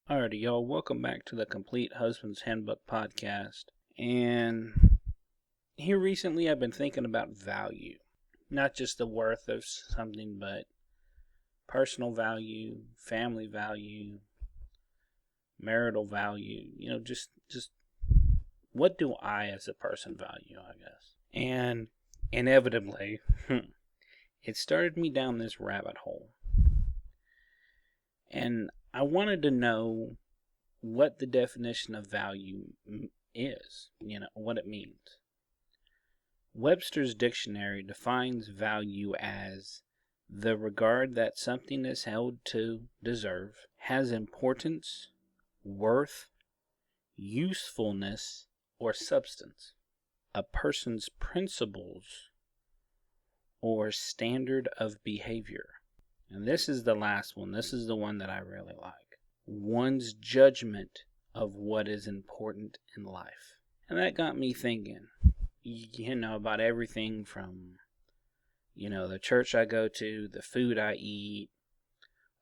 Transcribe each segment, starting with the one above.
Alrighty, y'all, welcome back to the Complete Husband's Handbook podcast. And here recently I've been thinking about value. Not just the worth of something, but personal value, family value, marital value. Just what do I as a person value, I guess. And inevitably, it started me down this rabbit hole. And I wanted to know what the definition of value is, what it means. Webster's dictionary defines value as the regard that something is held to deserve, has importance, worth, usefulness, or substance. A person's principles or standard of behavior. And this is the last one. This is the one that I really like. One's judgment of what is important in life. And that got me thinking, about everything from, the church I go to, the food I eat,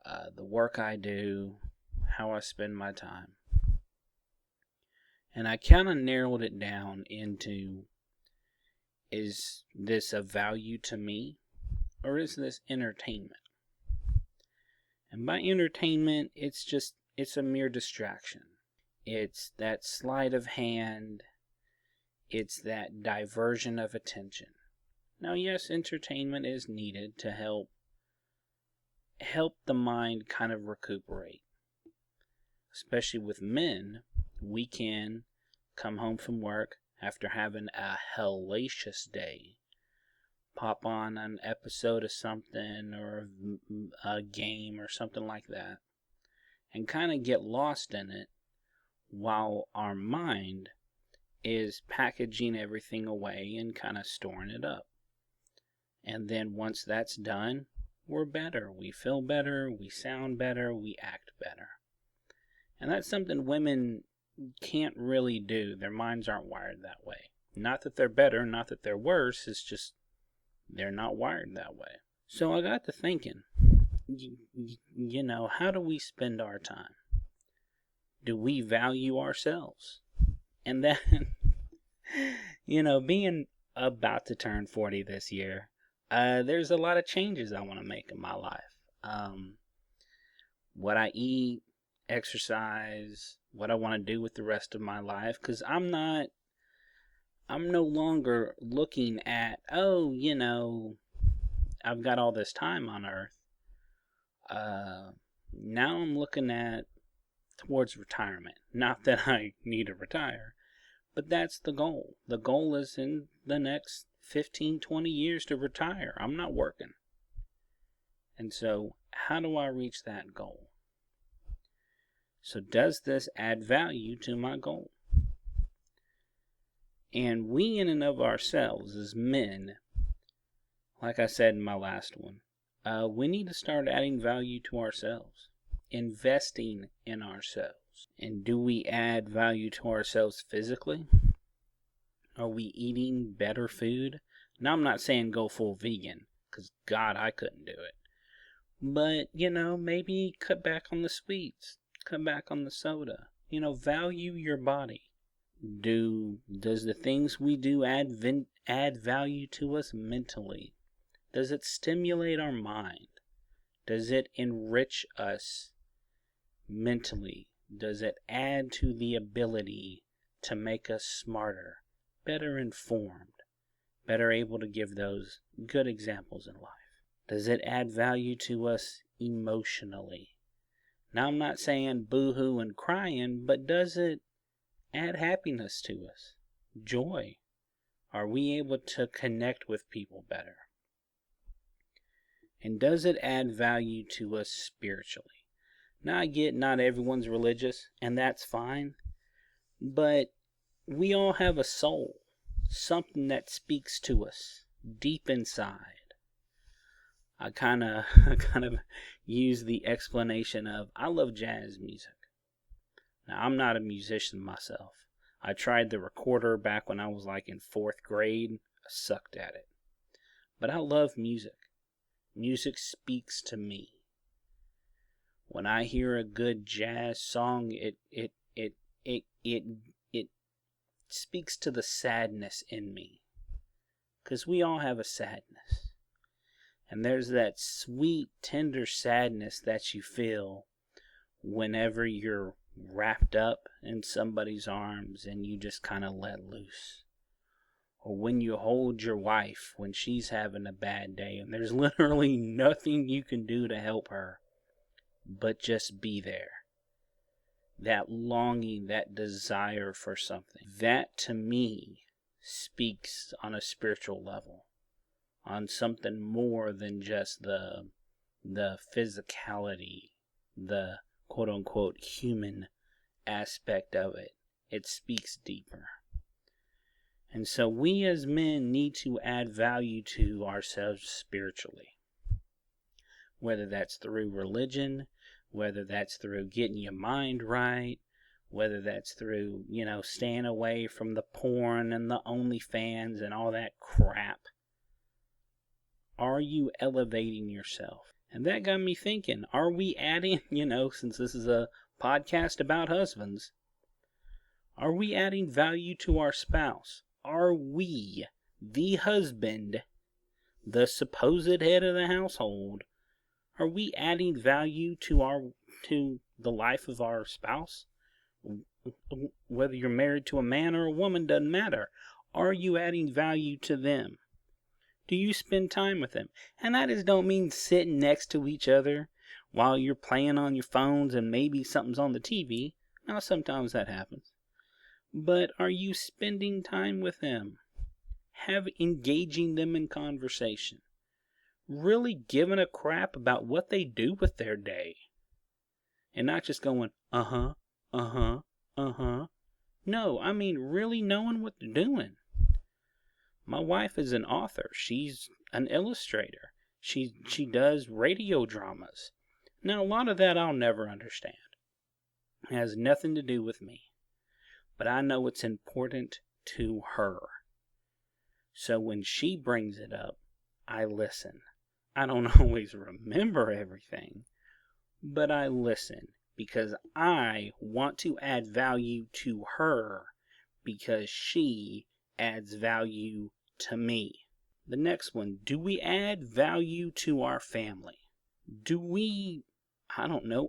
the work I do, how I spend my time. And I kind of narrowed it down into, is this a value to me, or is this entertainment? And by entertainment, it's a mere distraction. It's that sleight of hand. It's that diversion of attention. Now, yes, entertainment is needed to help the mind kind of recuperate. Especially with men, we can come home from work after having a hellacious day, pop on an episode of something or a game or something like that, and kind of get lost in it while our mind is packaging everything away and kind of storing it up. And then once that's done, we're better. We feel better, we sound better, we act better. And that's something women can't really do. Their minds aren't wired that way. Not that they're better, not that they're worse, it's just they're not wired that way. So I got to thinking, how do we spend our time? Do we value ourselves? And then, being about to turn 40 this year, there's a lot of changes I want to make in my life. What I eat, exercise, what I want to do with the rest of my life, because I'm no longer looking at, I've got all this time on earth. Now I'm looking towards retirement. Not that I need to retire, but that's the goal. The goal is in the next 15, 20 years to retire. I'm not working. And so, how do I reach that goal? So does this add value to my goal? And we in and of ourselves as men, like I said in my last one, we need to start adding value to ourselves, investing in ourselves. And do we add value to ourselves physically? Are we eating better food? Now, I'm not saying go full vegan, because God, I couldn't do it. But, maybe cut back on the sweets, cut back on the soda. Value your body. Does the things we do add value to us mentally? Does it stimulate our mind? Does it enrich us mentally? Does it add to the ability to make us smarter, better informed, better able to give those good examples in life? Does it add value to us emotionally? Now, I'm not saying boo-hoo and crying, but does it add happiness to us? Joy? Are we able to connect with people better? And does it add value to us spiritually? Now, I get not everyone's religious, and that's fine, but we all have a soul, something that speaks to us deep inside. I kind of use the explanation of, I love jazz music. Now, I'm not a musician myself. I tried the recorder back when I was in 4th grade. I sucked at it. But I love music. Music speaks to me. When I hear a good jazz song, it speaks to the sadness in me. 'Cause we all have a sadness. And there's that sweet, tender sadness that you feel whenever you're wrapped up in somebody's arms and you just kind of let loose. Or when you hold your wife when she's having a bad day and there's literally nothing you can do to help her but just be there. That longing, that desire for something. That to me speaks on a spiritual level. On something more than just the physicality, the quote-unquote human aspect of it. It speaks deeper. And so we as men need to add value to ourselves spiritually. Whether that's through religion, whether that's through getting your mind right, whether that's through, staying away from the porn and the OnlyFans and all that crap. Are you elevating yourself? And that got me thinking, are we adding, since this is a podcast about husbands, are we adding value to our spouse? Are we, the husband, the supposed head of the household, are we adding value to the life of our spouse? Whether you're married to a man or a woman, doesn't matter. Are you adding value to them? Do you spend time with them? And I just don't mean sitting next to each other while you're playing on your phones and maybe something's on the TV. Now, sometimes that happens. But are you spending time with them? Engaging them in conversation? Really giving a crap about what they do with their day? And not just going, uh-huh. No, I mean really knowing what they're doing. My wife is an author. She's an illustrator. She does radio dramas. Now, a lot of that I'll never understand. It has nothing to do with me. But I know it's important to her. So when she brings it up, I listen. I don't always remember everything, but I listen because I want to add value to her because she adds value to me. The next one, do we add value to our family? Do we,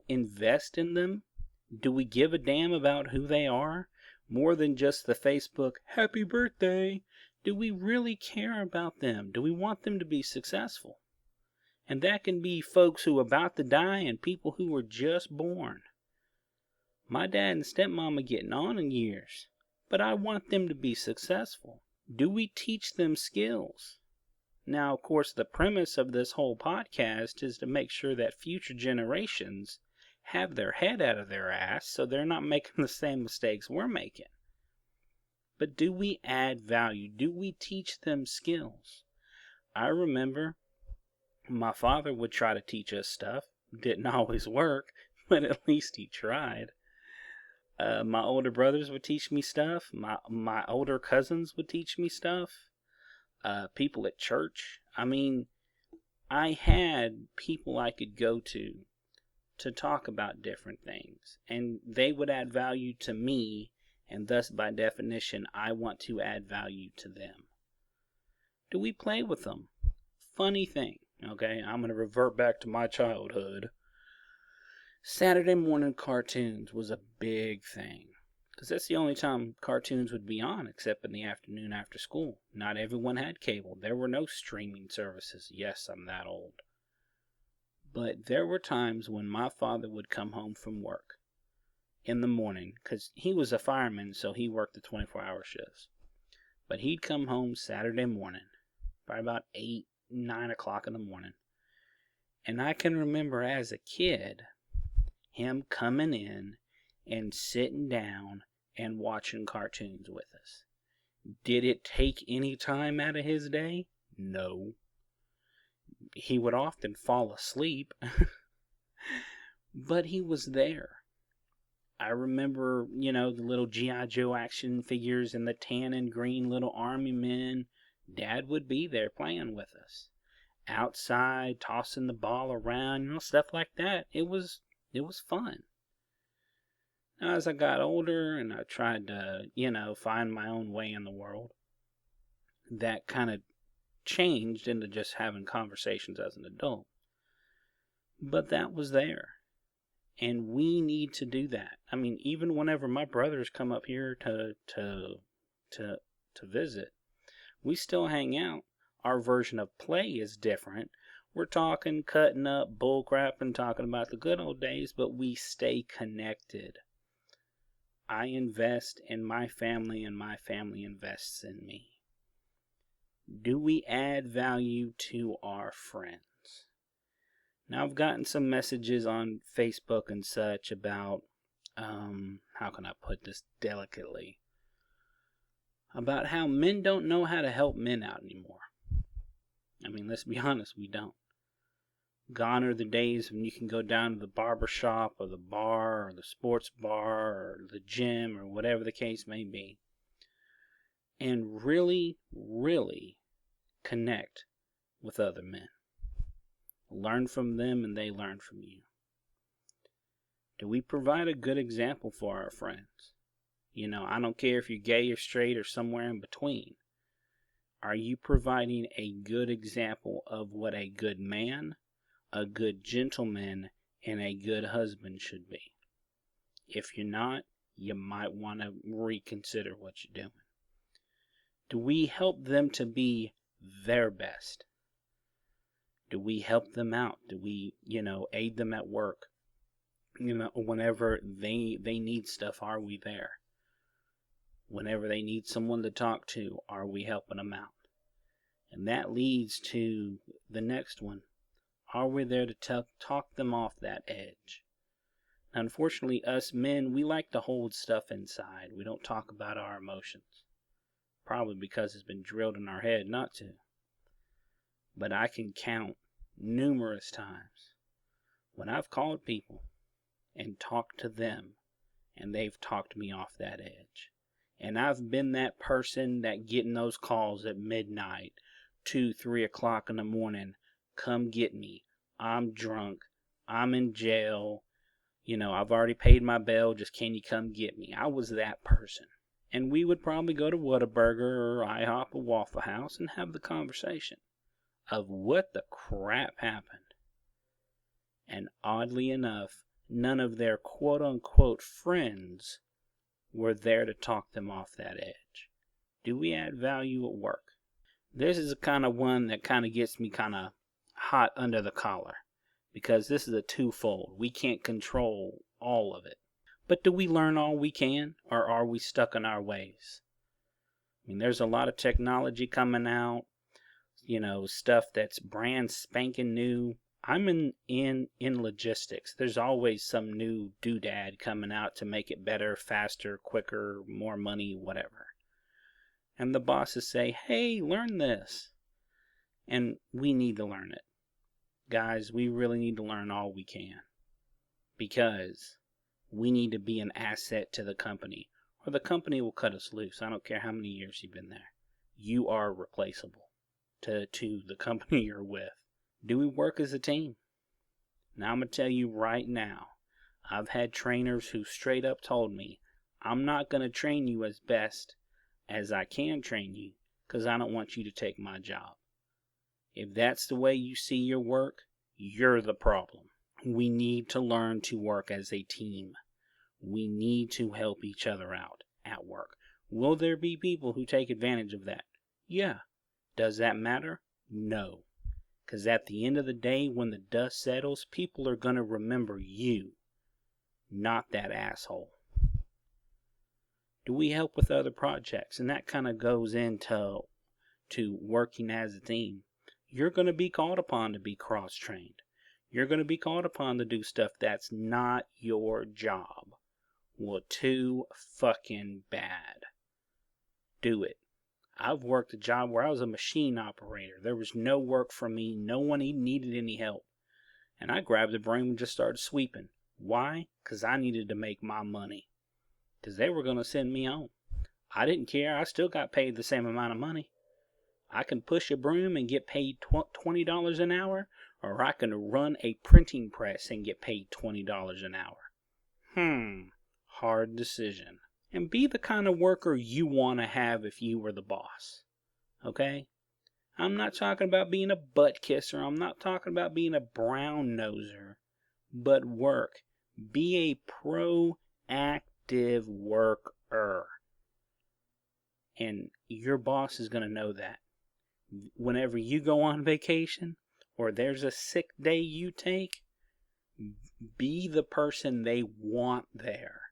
invest in them? Do we give a damn about who they are? More than just the Facebook, happy birthday. Do we really care about them? Do we want them to be successful? And that can be folks who are about to die and people who were just born. My dad and stepmom are getting on in years, but I want them to be successful. Do we teach them skills? Now, of course, the premise of this whole podcast is to make sure that future generations have their head out of their ass so they're not making the same mistakes we're making. But do we add value? Do we teach them skills? I remember my father would try to teach us stuff. Didn't always work, but at least he tried. My older brothers would teach me stuff. My older cousins would teach me stuff. People at church. I had people I could go to talk about different things. And they would add value to me, and thus, by definition, I want to add value to them. Do we play with them? Funny thing, okay? I'm going to revert back to my childhood. Saturday morning cartoons was a big thing. Because that's the only time cartoons would be on, except in the afternoon after school. Not everyone had cable. There were no streaming services. Yes, I'm that old. But there were times when my father would come home from work in the morning, because he was a fireman, so he worked the 24-hour shifts. But he'd come home Saturday morning, by about 8, 9 o'clock in the morning. And I can remember as a kid, him coming in and sitting down and watching cartoons with us. Did it take any time out of his day? No. He would often fall asleep, but he was there. I remember, the little G.I. Joe action figures and the tan and green little army men. Dad would be there playing with us. Outside, tossing the ball around, stuff like that. It was It was fun. Now, as I got older and I tried to, find my own way in the world, that kind of changed into just having conversations as an adult. But that was there. And we need to do that. I mean, even whenever my brothers come up here to visit, we still hang out. Our version of play is different. We're talking, cutting up, bullcrap, and talking about the good old days, but we stay connected. I invest in my family, and my family invests in me. Do we add value to our friends? Now, I've gotten some messages on Facebook and such about, how can I put this delicately? About how men don't know how to help men out anymore. I mean, let's be honest, we don't. Gone are the days when you can go down to the barber shop or the bar or the sports bar or the gym or whatever the case may be and really, really connect with other men. Learn from them and they learn from you. Do we provide a good example for our friends? I don't care if you're gay or straight or somewhere in between. Are you providing a good example of what a good man, a good gentleman, and a good husband should be? If you're not, you might want to reconsider what you're doing. Do we help them to be their best? Do we help them out? Do we, aid them at work? Whenever they need stuff, are we there? Whenever they need someone to talk to, are we helping them out? And that leads to the next one. Are we there to talk them off that edge? Now, unfortunately, us men, we like to hold stuff inside. We don't talk about our emotions. Probably because it's been drilled in our head not to. But I can count numerous times when I've called people and talked to them and they've talked me off that edge. And I've been that person that getting those calls at midnight, 2, 3 o'clock in the morning. Come get me. I'm drunk. I'm in jail. I've already paid my bail. Just can you come get me? I was that person. And we would probably go to Whataburger or IHOP or Waffle House and have the conversation of what the crap happened. And oddly enough, none of their quote-unquote friends were there to talk them off that edge. Do we add value at work? This is the kind of one that kind of gets me kind of hot under the collar, because this is a twofold. We can't control all of it. But do we learn all we can, or are we stuck in our ways? I mean, there's a lot of technology coming out, stuff that's brand spanking new. I'm in logistics. There's always some new doodad coming out to make it better, faster, quicker, more money, whatever. And the bosses say, hey, learn this. And we need to learn it. Guys, we really need to learn all we can. Because we need to be an asset to the company, or the company will cut us loose. I don't care how many years you've been there. You are replaceable to the company you're with. Do we work as a team? Now I'm going to tell you right now, I've had trainers who straight up told me, I'm not going to train you as best as I can train you, because I don't want you to take my job. If that's the way you see your work, you're the problem. We need to learn to work as a team. We need to help each other out at work. Will there be people who take advantage of that? Yeah. Does that matter? No. Because at the end of the day, when the dust settles, people are going to remember you, not that asshole. Do we help with other projects? And that kind of goes into working as a team. You're going to be called upon to be cross-trained. You're going to be called upon to do stuff that's not your job. Well, too fucking bad. Do it. I've worked a job where I was a machine operator. There was no work for me. No one even needed any help. And I grabbed the broom and just started sweeping. Why? Because I needed to make my money. Because they were going to send me home. I didn't care. I still got paid the same amount of money. I can push a broom and get paid $20 an hour, or I can run a printing press and get paid $20 an hour. Hard decision. And be the kind of worker you want to have if you were the boss. Okay? I'm not talking about being a butt kisser. I'm not talking about being a brown noser. But work. Be a proactive worker. And your boss is going to know that. Whenever you go on vacation or there's a sick day you take, be the person they want there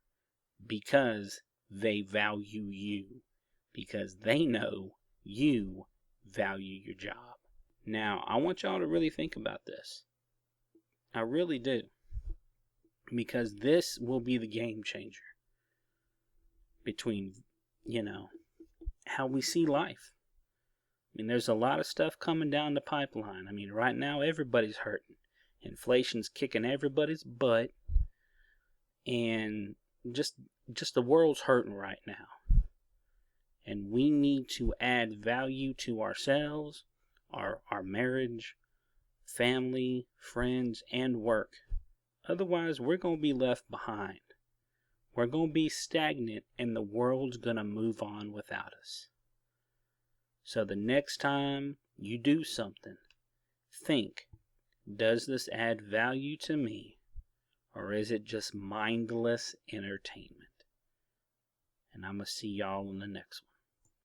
because they value you. Because they know you value your job. Now, I want y'all to really think about this. I really do. Because this will be the game changer between, how we see life. I mean, there's a lot of stuff coming down the pipeline. I mean, right now everybody's hurting. Inflation's kicking everybody's butt. And just the world's hurting right now. And we need to add value to ourselves, our marriage, family, friends, and work. Otherwise, we're going to be left behind. We're going to be stagnant, and the world's going to move on without us. So the next time you do something, think, does this add value to me, or is it just mindless entertainment? And I'm going to see y'all in the next one.